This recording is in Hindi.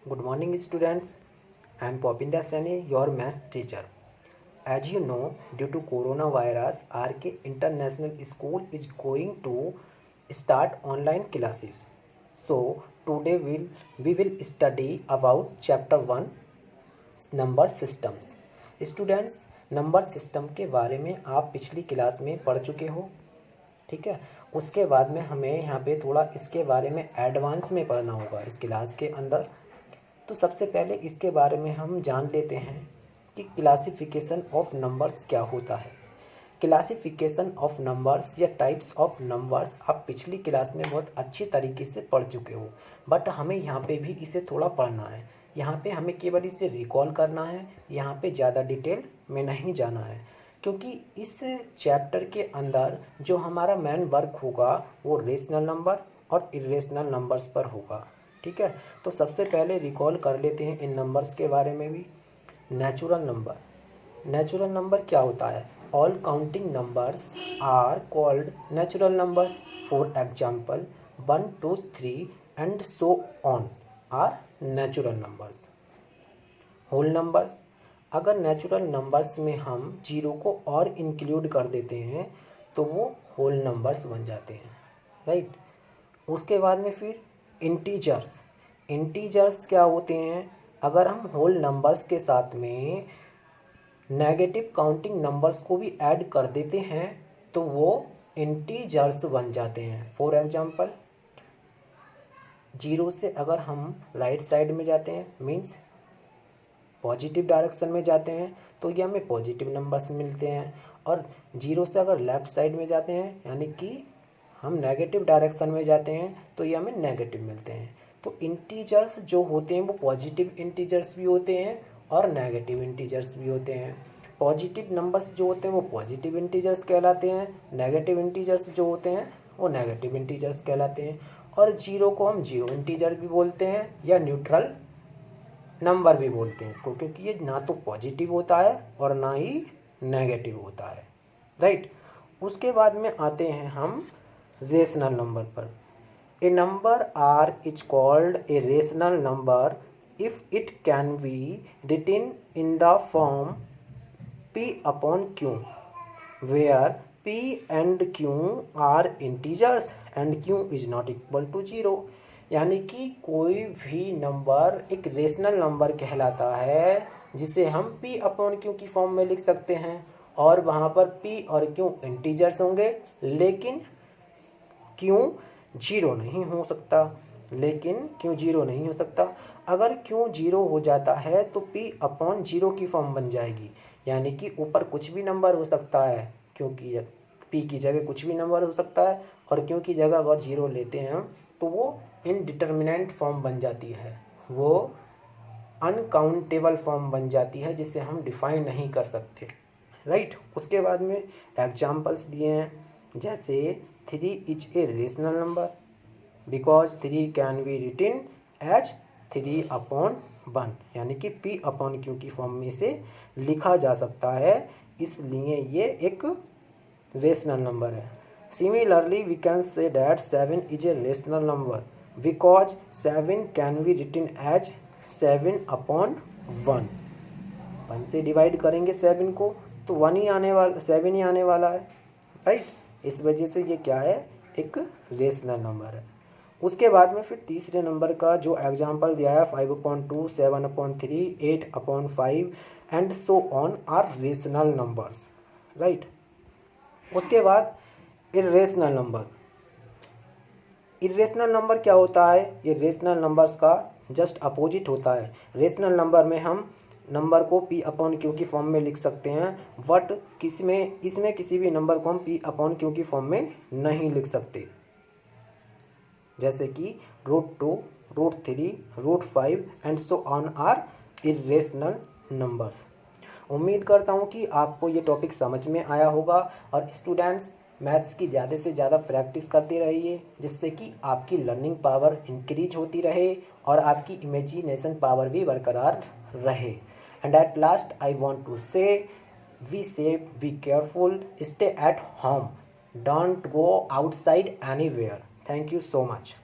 Good morning, students. I am Popinder Sani, your math teacher. As you know, due to coronavirus, RK International School is going to start online classes. So today we will study about chapter 1 number systems. Students, number system के बारे में आप पिछली क्लास में पढ़ चुके हो, ठीक है। उसके बाद में हमें यहाँ पे थोड़ा इसके बारे में एडवांस में पढ़ना होगा इस क्लास के अंदर। तो सबसे पहले इसके बारे में हम जान लेते हैं कि क्लासिफिकेशन ऑफ नंबर्स क्या होता है। क्लासिफिकेशन ऑफ नंबर्स या टाइप्स ऑफ नंबर्स आप पिछली क्लास में बहुत अच्छी तरीके से पढ़ चुके हो, बट हमें यहाँ पे भी इसे थोड़ा पढ़ना है। यहाँ पे हमें केवल इसे रिकॉल करना है, यहाँ पे ज़्यादा डिटेल में नहीं जाना है, क्योंकि इस चैप्टर के अंदर जो हमारा मेन वर्क होगा वो रेशनल नंबर और इरेशनल नंबर्स पर होगा, ठीक है। तो सबसे पहले रिकॉल कर लेते हैं इन नंबर्स के बारे में भी। नेचुरल नंबर, नेचुरल नंबर क्या होता है? All counting numbers are called natural numbers. For example 1 2 3 and so on are natural numbers. Whole numbers, अगर नेचुरल नंबर्स में हम जीरो को और इंक्लूड कर देते हैं तो वो होल नंबर्स बन जाते हैं, राइट। उसके बाद में फिर इंटीजर्स, इंटीजर्स क्या होते हैं? अगर हम होल नंबर्स के साथ में नेगेटिव काउंटिंग नंबर्स को भी ऐड कर देते हैं तो वो इंटीजर्स बन जाते हैं। फॉर एग्जांपल जीरो से अगर हम राइट साइड में जाते हैं, मीन्स पॉजिटिव डायरेक्शन में जाते हैं, तो ये हमें पॉजिटिव नंबर्स मिलते हैं। और जीरो से अगर लेफ्ट साइड में जाते हैं, यानी कि हम नेगेटिव डायरेक्शन में जाते हैं, तो ये हमें नेगेटिव मिलते हैं। तो इंटीजर्स जो होते हैं वो पॉजिटिव इंटीजर्स भी होते हैं और नेगेटिव इंटीजर्स भी होते हैं। पॉजिटिव नंबर्स जो होते हैं वो पॉजिटिव इंटीजर्स कहलाते हैं, नेगेटिव इंटीजर्स जो होते हैं वो नेगेटिव इंटीजर्स कहलाते हैं। और जीरो को हम जीरो इंटीजर भी बोलते हैं या न्यूट्रल नंबर भी बोलते हैं इसको, क्योंकि ये ना तो पॉजिटिव होता है और ना ही नेगेटिव होता है, राइट। उसके बाद में आते हैं हम रेशनल नंबर पर। A number R is called a rational number if it can be written in the form p upon q, where p and q are integers and q is not equal to 0। यानी कि कोई भी नंबर एक रेशनल नंबर कहलाता है जिसे हम p अपॉन q की फॉर्म में लिख सकते हैं, और वहाँ पर p और q इंटीजर्स होंगे, लेकिन q जीरो नहीं हो सकता, लेकिन q जीरो नहीं हो सकता। अगर q जीरो हो जाता है तो p अपॉन जीरो की फॉर्म बन जाएगी, यानी कि ऊपर कुछ भी नंबर हो सकता है, क्योंकि p की जगह कुछ भी नंबर हो सकता है, और q की जगह अगर जीरो लेते हैं हम तो वो इनडिटर्मिनेंट फॉर्म बन जाती है, वो अनकाउंटेबल फॉर्म बन जाती है जिसे हम डिफाइन नहीं कर सकते, राइट। उसके बाद में एग्जाम्पल्स दिए हैं, जैसे 3 is a rational number because 3 can be written as 3 upon 1, यानी कि p अपॉन q की फॉर्म में से लिखा जा सकता है, इसलिए ये एक रेशनल नंबर है। Similarly we can say that 7 is a rational number because 7 can be written as 7 upon 1। 1 से डिवाइड करेंगे 7 को तो 1 ही आने वाला, 7 ही आने वाला है, राइट। इस वजह से ये क्या है, एक रेशनल नंबर है। उसके बाद में फिर तीसरे नंबर का जो एग्जाम्पल दिया है 5/2, 7/3, 8/5 and so on are rational numbers, right. उसके बाद इरेशनल नंबर, इरेशनल नंबर क्या होता है? ये रेशनल नंबर्स का जस्ट अपोजिट होता है। रेशनल नंबर में हम नंबर को p अपॉन q की फॉर्म में लिख सकते हैं, बट इसमें किसी भी नंबर को हम p अपॉन q की फॉर्म में नहीं लिख सकते, जैसे कि √2, √3, √5 and so on are irrational numbers. उम्मीद करता हूँ कि आपको ये टॉपिक समझ में आया होगा, और स्टूडेंट्स मैथ्स की ज़्यादा से ज़्यादा प्रैक्टिस करते रहिए, जिससे कि आपकी लर्निंग पावर इंक्रीज होती रहे और आपकी इमेजिनेशन पावर भी बरकरार रहे। And at last I want to say be safe, be careful, stay at home, don't go outside anywhere. Thank you so much.